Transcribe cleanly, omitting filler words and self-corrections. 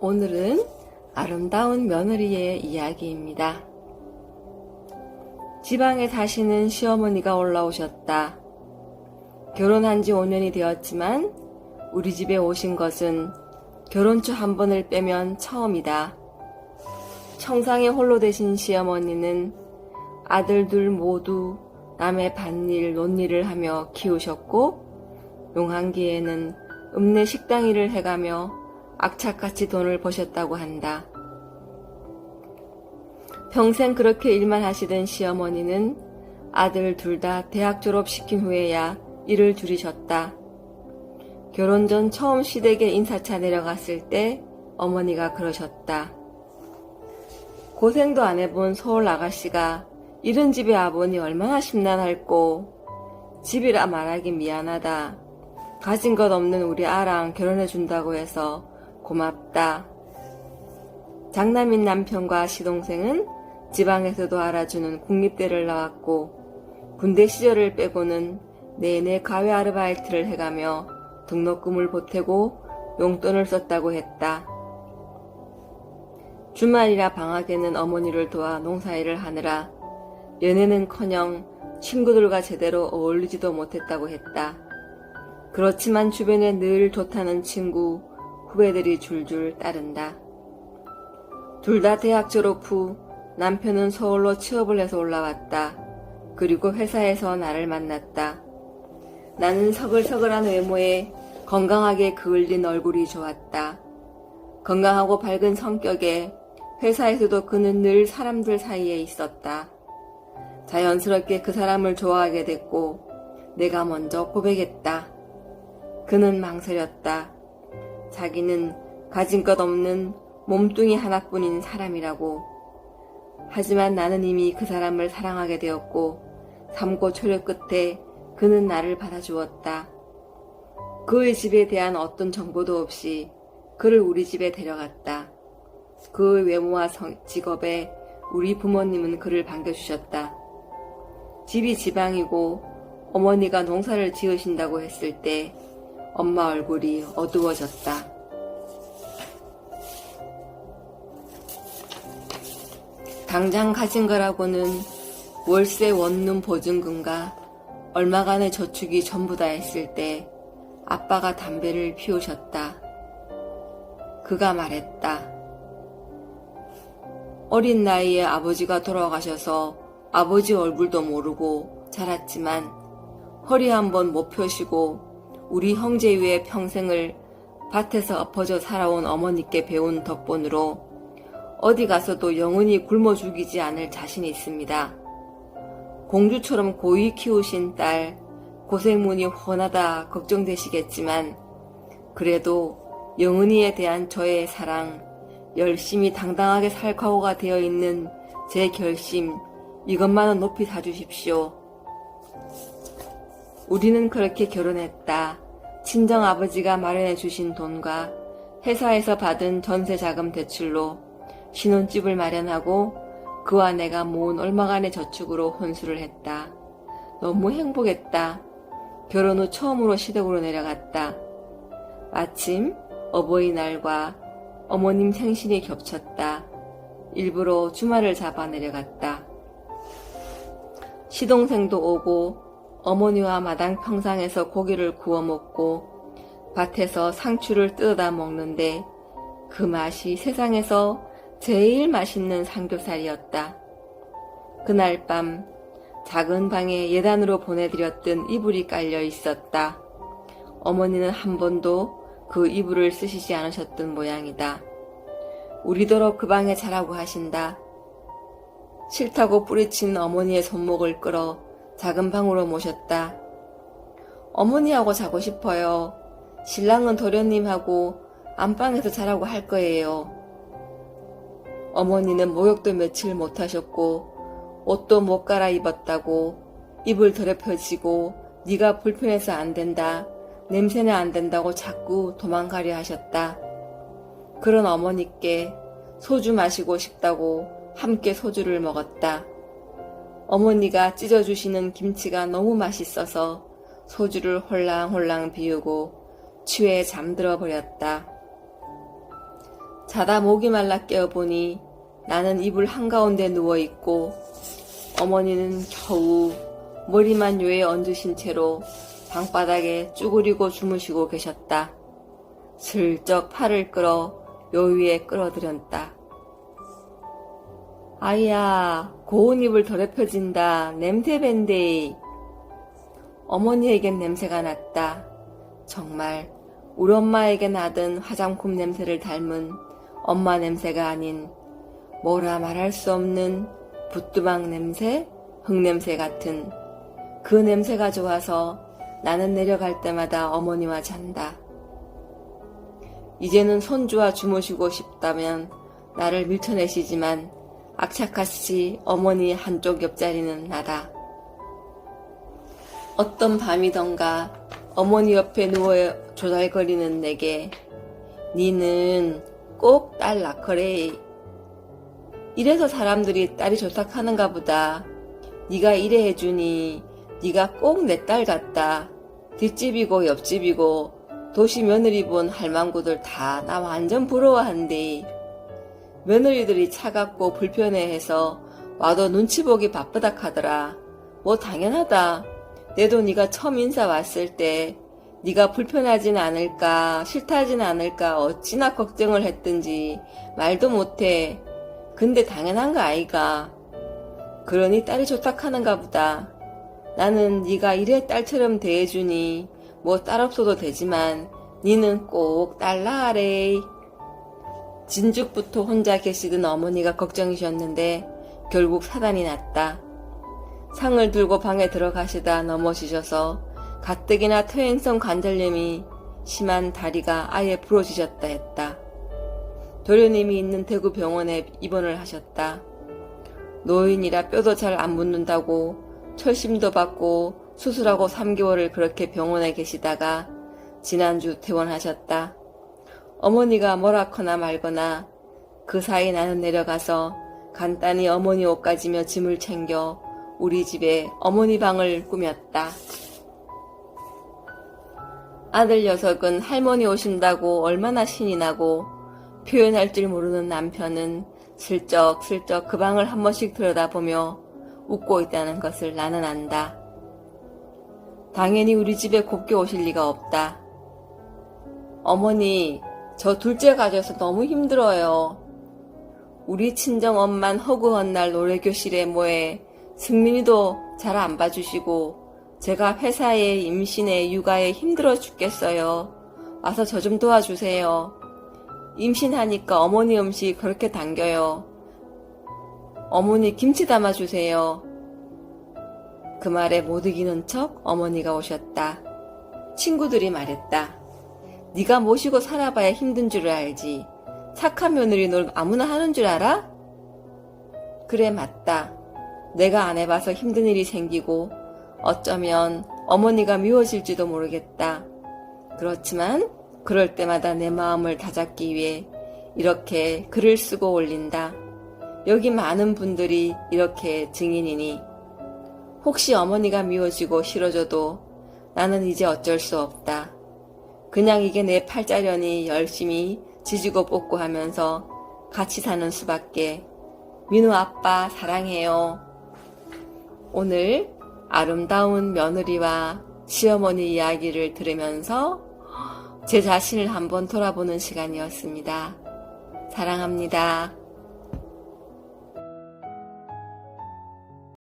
오늘은 아름다운 며느리의 이야기입니다. 지방에 사시는 시어머니가 올라오셨다. 결혼한 지 5년이 되었지만 우리 집에 오신 것은 결혼 초 한 번을 빼면 처음이다. 청상에 홀로 되신 시어머니는 아들 둘 모두 남의 밭일 논일을 하며 키우셨고 용한기에는 읍내 식당 일을 해가며 악착같이 돈을 버셨다고 한다. 평생 그렇게 일만 하시던 시어머니는 아들 둘 다 대학 졸업시킨 후에야 일을 줄이셨다. 결혼 전 처음 시댁에 인사차 내려갔을 때 어머니가 그러셨다. 고생도 안 해본 서울 아가씨가 이런 집에 아보니 얼마나 심란할꼬. 집이라 말하기 미안하다. 가진 것 없는 우리 아랑 결혼해준다고 해서 고맙다. 장남인 남편과 시동생은 지방에서도 알아주는 국립대를 나왔고 군대 시절을 빼고는 내내 가외 아르바이트를 해가며 등록금을 보태고 용돈을 썼다고 했다. 주말이라 방학에는 어머니를 도와 농사일을 하느라 연애는커녕 친구들과 제대로 어울리지도 못했다고 했다. 그렇지만 주변에 늘 좋다는 친구, 후배들이 줄줄 따른다. 둘 다 대학 졸업 후 남편은 서울로 취업을 해서 올라왔다. 그리고 회사에서 나를 만났다. 나는 서글서글한 외모에 건강하게 그을린 얼굴이 좋았다. 건강하고 밝은 성격에 회사에서도 그는 늘 사람들 사이에 있었다. 자연스럽게 그 사람을 좋아하게 됐고 내가 먼저 고백했다. 그는 망설였다. 자기는 가진 것 없는 몸뚱이 하나뿐인 사람이라고. 하지만 나는 이미 그 사람을 사랑하게 되었고 삼고 초려 끝에 그는 나를 받아주었다. 그의 집에 대한 어떤 정보도 없이 그를 우리 집에 데려갔다. 그의 외모와 직업에 우리 부모님은 그를 반겨주셨다. 집이 지방이고 어머니가 농사를 지으신다고 했을 때 엄마 얼굴이 어두워졌다. 당장 가진 거라고는 월세 원룸 보증금과 얼마간의 저축이 전부 다 했을 때 아빠가 담배를 피우셨다. 그가 말했다. 어린 나이에 아버지가 돌아가셔서 아버지 얼굴도 모르고 자랐지만 허리 한번 못 펴시고 우리 형제 위에 평생을 밭에서 엎어져 살아온 어머니께 배운 덕분으로 어디 가서도 영원히 굶어 죽이지 않을 자신이 있습니다. 공주처럼 고이 키우신 딸 고생문이 훤하다 걱정되시겠지만 그래도 영은이에 대한 저의 사랑, 열심히 당당하게 살 각오가 되어 있는 제 결심 이것만은 높이 사주십시오. 우리는 그렇게 결혼했다. 친정아버지가 마련해 주신 돈과 회사에서 받은 전세자금 대출로 신혼집을 마련하고 그와 내가 모은 얼마간의 저축으로 혼수를 했다. 너무 행복했다. 결혼 후 처음으로 시댁으로 내려갔다. 마침 어버이날과 어머님 생신이 겹쳤다. 일부러 주말을 잡아 내려갔다. 시동생도 오고 어머니와 마당 평상에서 고기를 구워 먹고 밭에서 상추를 뜯어다 먹는데 그 맛이 세상에서 제일 맛있는 삼겹살이었다. 그날 밤 작은 방에 예단으로 보내드렸던 이불이 깔려 있었다. 어머니는 한 번도 그 이불을 쓰시지 않으셨던 모양이다. 우리더러 그 방에 자라고 하신다. 싫다고 뿌리친 어머니의 손목을 끌어 작은 방으로 모셨다. 어머니하고 자고 싶어요. 신랑은 도련님하고 안방에서 자라고 할 거예요. 어머니는 목욕도 며칠 못하셨고 옷도 못 갈아입었다고 입을 더럽혀지고 네가 불편해서 안 된다. 냄새나 안 된다고 자꾸 도망가려 하셨다. 그런 어머니께 소주 마시고 싶다고 함께 소주를 먹었다. 어머니가 찢어주시는 김치가 너무 맛있어서 소주를 홀랑홀랑 비우고 취해 잠들어 버렸다. 자다 목이 말라 깨어보니 나는 이불 한가운데 누워있고 어머니는 겨우 머리만 요에 얹으신 채로 방바닥에 쭈그리고 주무시고 계셨다. 슬쩍 팔을 끌어 요 위에 끌어들였다. 아이야, 고운 이불 더럽혀진다. 냄새 밴데이. 어머니에겐 냄새가 났다. 정말 우리 엄마에게 나던 화장품 냄새를 닮은 엄마 냄새가 아닌 뭐라 말할 수 없는 부뚜막 냄새, 흙냄새 같은 그 냄새가 좋아서 나는 내려갈 때마다 어머니와 잔다. 이제는 손주와 주무시고 싶다면 나를 밀쳐내시지만 악착같이 어머니 한쪽 옆자리는 나다. 어떤 밤이던가 어머니 옆에 누워 조달거리는 내게 니는 꼭 딸 낳거래. 이래서 사람들이 딸이 좋다하는가 보다. 니가 이래 해주니 니가 꼭 내 딸 같다. 뒷집이고 옆집이고 도시 며느리 본 할망구들 다 나 완전 부러워한대. 며느리들이 차갑고 불편해해서 와도 눈치 보기 바쁘다 카더라. 뭐 당연하다. 내도 네가 처음 인사 왔을 때 네가 불편하진 않을까 싫다진 않을까 어찌나 걱정을 했든지 말도 못해. 근데 당연한 거 아이가. 그러니 딸이 좋다 하는가 보다. 나는 네가 이래 딸처럼 대해주니 뭐 딸 없어도 되지만 니는 꼭 딸 낳아래. 진즉부터 혼자 계시던 어머니가 걱정이셨는데 결국 사단이 났다. 상을 들고 방에 들어가시다 넘어지셔서 가뜩이나 퇴행성 관절염이 심한 다리가 아예 부러지셨다 했다. 도련님이 있는 대구 병원에 입원을 하셨다. 노인이라 뼈도 잘 안 붙는다고 철심도 받고 수술하고 3개월을 그렇게 병원에 계시다가 지난주 퇴원하셨다. 어머니가 뭐라거나 말거나 그 사이 나는 내려가서 간단히 어머니 옷 가지며 짐을 챙겨 우리 집에 어머니 방을 꾸몄다. 아들 녀석은 할머니 오신다고 얼마나 신이 나고 표현할 줄 모르는 남편은 슬쩍슬쩍 그 방을 한 번씩 들여다보며 웃고 있다는 것을 나는 안다. 당연히 우리 집에 곱게 오실 리가 없다. 어머니, 저 둘째 가져서 너무 힘들어요. 우리 친정엄만 허구한 날 노래교실에 뭐해 승민이도 잘 안 봐주시고 제가 회사에 임신에 육아에 힘들어 죽겠어요. 와서 저 좀 도와주세요. 임신하니까 어머니 음식 그렇게 당겨요. 어머니 김치 담아주세요. 그 말에 못 이기는 척 어머니가 오셨다. 친구들이 말했다. 네가 모시고 살아봐야 힘든 줄 알지. 착한 며느리 널 아무나 하는 줄 알아? 그래 맞다. 내가 안 해봐서 힘든 일이 생기고 어쩌면 어머니가 미워질지도 모르겠다. 그렇지만 그럴 때마다 내 마음을 다잡기 위해 이렇게 글을 쓰고 올린다. 여기 많은 분들이 이렇게 증인이니 혹시 어머니가 미워지고 싫어져도 나는 이제 어쩔 수 없다. 그냥 이게 내 팔자련이 열심히 지지고 볶고 하면서 같이 사는 수밖에. 민우 아빠 사랑해요. 오늘 아름다운 며느리와 시어머니 이야기를 들으면서 제 자신을 한번 돌아보는 시간이었습니다. 사랑합니다.